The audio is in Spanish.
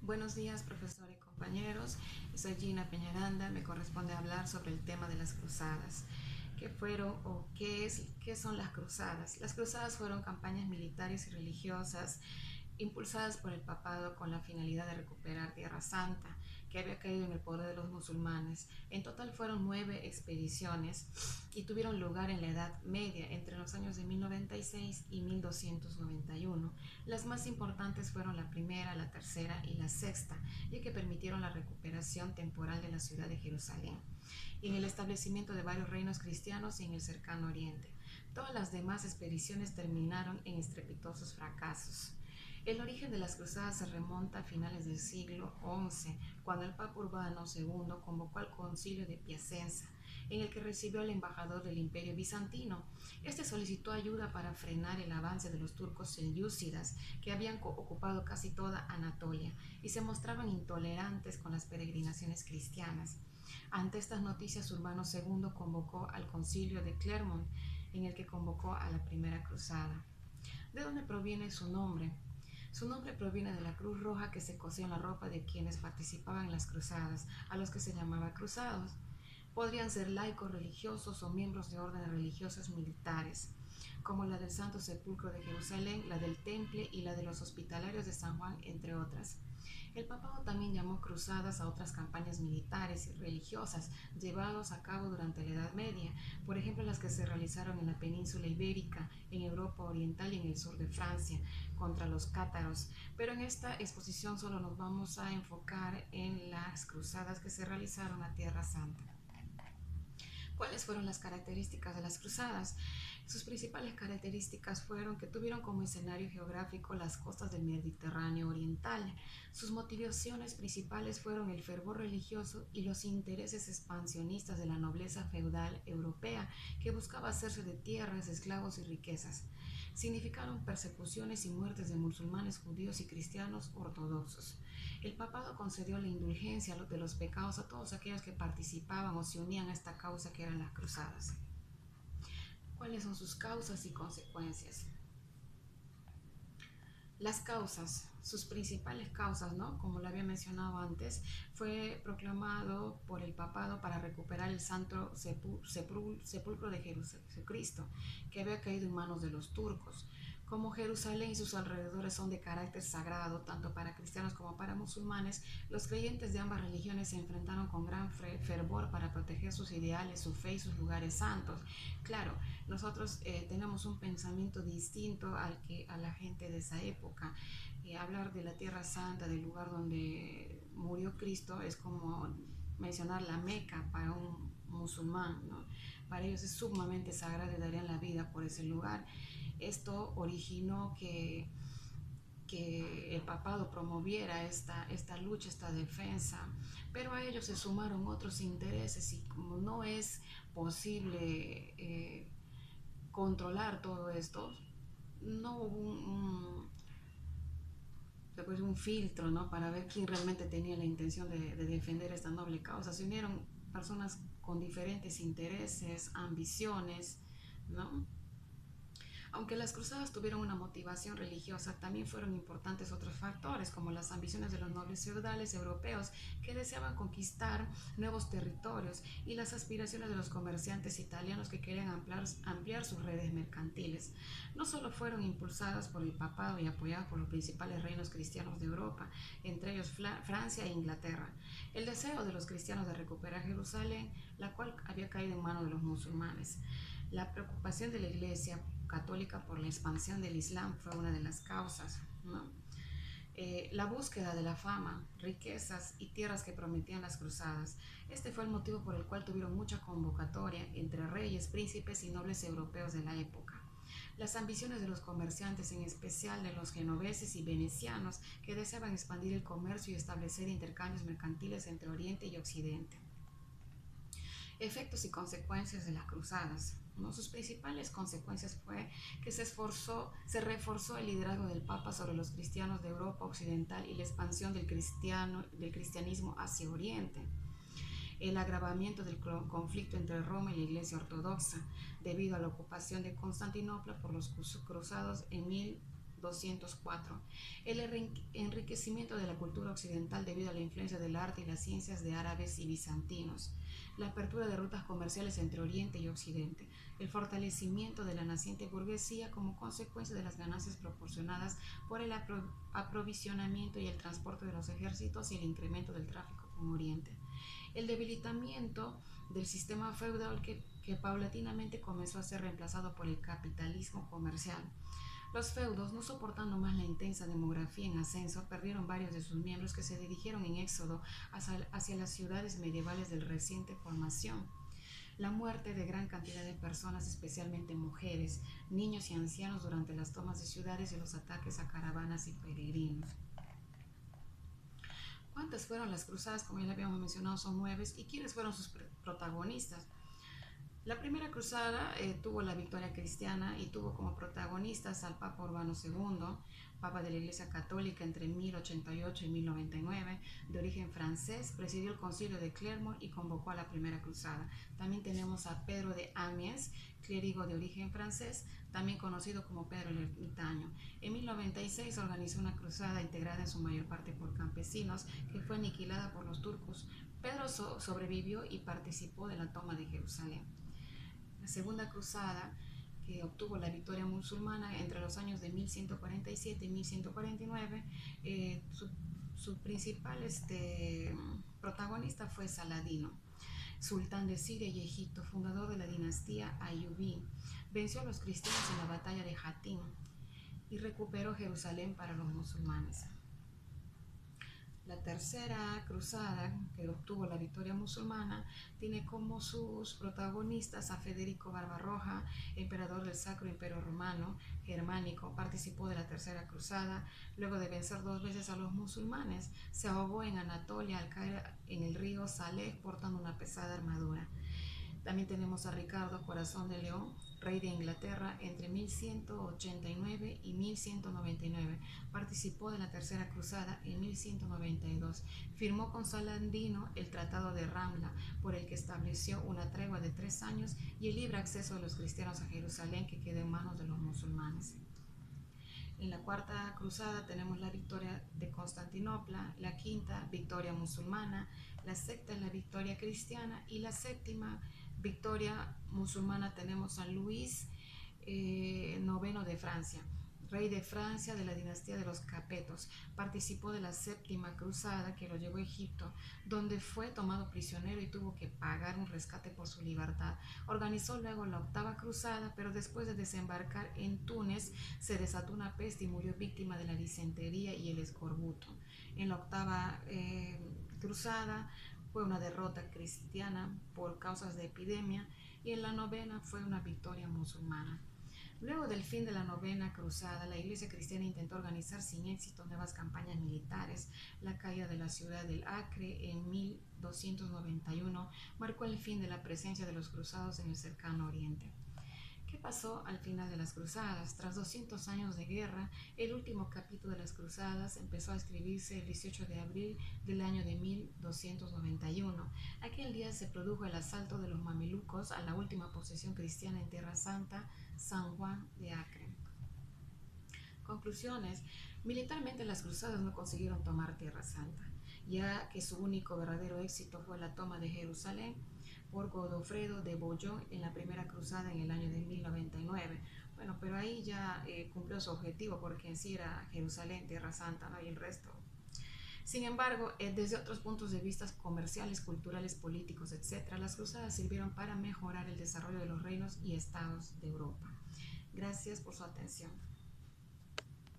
Buenos días, profesor y compañeros. Soy Gina Peñaranda. Me corresponde hablar sobre el tema de las cruzadas. ¿Qué fueron o qué son las cruzadas? Las cruzadas fueron campañas militares y religiosas impulsadas por el papado con la finalidad de recuperar Tierra Santa, que había caído en el poder de los musulmanes. En total fueron 9 expediciones y tuvieron lugar en la Edad Media, entre los años de 1096 y 1291. Las más importantes fueron la primera, la tercera y la sexta, ya que permitieron la recuperación temporal de la ciudad de Jerusalén y en el establecimiento de varios reinos cristianos y en el cercano oriente. Todas las demás expediciones terminaron en estrepitosos fracasos. El origen de las cruzadas se remonta a finales del siglo XI, cuando el Papa Urbano II convocó al Concilio de Piacenza, en el que recibió al embajador del Imperio Bizantino. Este solicitó ayuda para frenar el avance de los turcos selyúcidas, que habían ocupado casi toda Anatolia y se mostraban intolerantes con las peregrinaciones cristianas. Ante estas noticias, Urbano II convocó al Concilio de Clermont, en el que convocó a la Primera Cruzada. ¿De dónde proviene su nombre? Su nombre proviene de la cruz roja que se cosía en la ropa de quienes participaban en las cruzadas, a los que se llamaba cruzados. Podrían ser laicos religiosos o miembros de órdenes religiosas militares, como la del Santo Sepulcro de Jerusalén, la del Temple y la de los Hospitalarios de San Juan, entre otras. El papado también llamó cruzadas a otras campañas militares y religiosas llevadas a cabo durante la Edad Media, por ejemplo las que se realizaron en la península ibérica, en Europa Oriental y en el sur de Francia, contra los cátaros. Pero en esta exposición solo nos vamos a enfocar en las cruzadas que se realizaron a Tierra Santa. ¿Cuáles fueron las características de las cruzadas? Sus principales características fueron que tuvieron como escenario geográfico las costas del Mediterráneo oriental. Sus motivaciones principales fueron el fervor religioso y los intereses expansionistas de la nobleza feudal europea, que buscaba hacerse de tierras, esclavos y riquezas. Significaron persecuciones y muertes de musulmanes, judíos y cristianos ortodoxos. El papado concedió la indulgencia de los pecados a todos aquellos que participaban o se unían a esta causa que eran las cruzadas. ¿Cuáles son sus causas y consecuencias? Las causas, sus principales causas, ¿no? Como lo había mencionado antes, fue proclamado por el papado para recuperar el santo sepulcro de Jesucristo, que había caído en manos de los turcos. Como Jerusalén y sus alrededores son de carácter sagrado, tanto para cristianos como para musulmanes, los creyentes de ambas religiones se enfrentaron con gran fervor para proteger sus ideales, su fe y sus lugares santos. Claro, nosotros tenemos un pensamiento distinto al que a la gente de esa época. Hablar de la Tierra Santa, del lugar donde murió Cristo, es como mencionar la Meca para un musulmán, ¿no? Para ellos es sumamente sagrado y darían la vida por ese lugar. Esto originó que el papado promoviera esta lucha, esta defensa, pero a ellos se sumaron otros intereses y como no es posible controlar todo esto, no hubo después un filtro, ¿no? Para ver quién realmente tenía la intención de defender esta noble causa. Se unieron personas con diferentes intereses, ambiciones, ¿no? Aunque las cruzadas tuvieron una motivación religiosa, también fueron importantes otros factores, como las ambiciones de los nobles feudales europeos que deseaban conquistar nuevos territorios y las aspiraciones de los comerciantes italianos que querían ampliar sus redes mercantiles. No solo fueron impulsadas por el papado y apoyadas por los principales reinos cristianos de Europa, entre ellos Francia e Inglaterra. El deseo de los cristianos de recuperar Jerusalén, la cual había caído en manos de los musulmanes. La preocupación de la Iglesia católica por la expansión del Islam fue una de las causas, ¿no? La búsqueda de la fama, riquezas y tierras que prometían las cruzadas. Este fue el motivo por el cual tuvieron mucha convocatoria entre reyes, príncipes y nobles europeos de la época. Las ambiciones de los comerciantes, en especial de los genoveses y venecianos, que deseaban expandir el comercio y establecer intercambios mercantiles entre Oriente y Occidente. Efectos y consecuencias de las cruzadas. ¿No? Sus principales consecuencias fue que se reforzó el liderazgo del Papa sobre los cristianos de Europa Occidental y la expansión del cristianismo hacia Oriente. El agravamiento del conflicto entre Roma y la Iglesia Ortodoxa, debido a la ocupación de Constantinopla por los cruzados en 1204. El enriquecimiento de la cultura occidental debido a la influencia del arte y las ciencias de árabes y bizantinos. La apertura de rutas comerciales entre Oriente y Occidente. El fortalecimiento de la naciente burguesía como consecuencia de las ganancias proporcionadas por el aprovisionamiento y el transporte de los ejércitos y el incremento del tráfico con Oriente. El debilitamiento del sistema feudal que paulatinamente comenzó a ser reemplazado por el capitalismo comercial. Los feudos, no soportando más la intensa demografía en ascenso, perdieron varios de sus miembros que se dirigieron en éxodo hacia las ciudades medievales de reciente formación. La muerte de gran cantidad de personas, especialmente mujeres, niños y ancianos durante las tomas de ciudades y los ataques a caravanas y peregrinos. ¿Cuántas fueron las cruzadas? Como ya habíamos mencionado, son 9. ¿Y quiénes fueron sus protagonistas? La primera cruzada tuvo la victoria cristiana y tuvo como protagonistas al Papa Urbano II, Papa de la Iglesia Católica entre 1088 y 1099, de origen francés, presidió el concilio de Clermont y convocó a la primera cruzada. También tenemos a Pedro de Amiens, clérigo de origen francés, también conocido como Pedro el Ermitaño. En 1096 organizó una cruzada integrada en su mayor parte por campesinos que fue aniquilada por los turcos. Pedro sobrevivió y participó de la toma de Jerusalén. La segunda cruzada, que obtuvo la victoria musulmana entre los años de 1147 y 1149, su principal protagonista fue Saladino, sultán de Siria y Egipto, fundador de la dinastía Ayubí. Venció a los cristianos en la batalla de Hattin y recuperó Jerusalén para los musulmanes. La tercera cruzada, que obtuvo la victoria musulmana, tiene como sus protagonistas a Federico Barbarroja, emperador del Sacro Imperio Romano Germánico. Participó de la tercera cruzada. Luego de vencer 2 veces a los musulmanes, se ahogó en Anatolia al caer en el río Saleh portando una pesada armadura. También tenemos a Ricardo Corazón de León, rey de Inglaterra entre 1189 y 1199. Participó de la Tercera Cruzada en 1192. Firmó con Saladino el Tratado de Ramla, por el que estableció una tregua de 3 años y el libre acceso de los cristianos a Jerusalén, que quedó en manos de los musulmanes. En la Cuarta Cruzada tenemos la victoria de Constantinopla, la quinta victoria musulmana, la sexta la victoria cristiana y la séptima victoria musulmana tenemos a Luis IX de Francia, rey de Francia de la dinastía de los Capetos. Participó de la séptima cruzada que lo llevó a Egipto, donde fue tomado prisionero y tuvo que pagar un rescate por su libertad. Organizó luego la octava cruzada, pero después de desembarcar en Túnez se desató una peste y murió víctima de la disentería y el escorbuto. En la octava cruzada fue una derrota cristiana por causas de epidemia y en la novena fue una victoria musulmana. Luego del fin de la novena cruzada, la Iglesia cristiana intentó organizar sin éxito nuevas campañas militares. La caída de la ciudad del Acre en 1291 marcó el fin de la presencia de los cruzados en el cercano Oriente. ¿Qué pasó al final de las cruzadas? Tras 200 años de guerra, el último capítulo de las cruzadas empezó a escribirse el 18 de abril del año de 1291. Aquel día se produjo el asalto de los mamelucos a la última posesión cristiana en Tierra Santa, San Juan de Acre. Conclusiones. Militarmente las cruzadas no consiguieron tomar Tierra Santa, ya que su único verdadero éxito fue la toma de Jerusalén por Godofredo de Bouillon en la primera cruzada en el año de 1099. Bueno, pero ahí ya cumplió su objetivo, porque en sí era Jerusalén, Tierra Santa, ¿no? Y el resto. Sin embargo, desde otros puntos de vista comerciales, culturales, políticos, etc., las cruzadas sirvieron para mejorar el desarrollo de los reinos y estados de Europa. Gracias por su atención.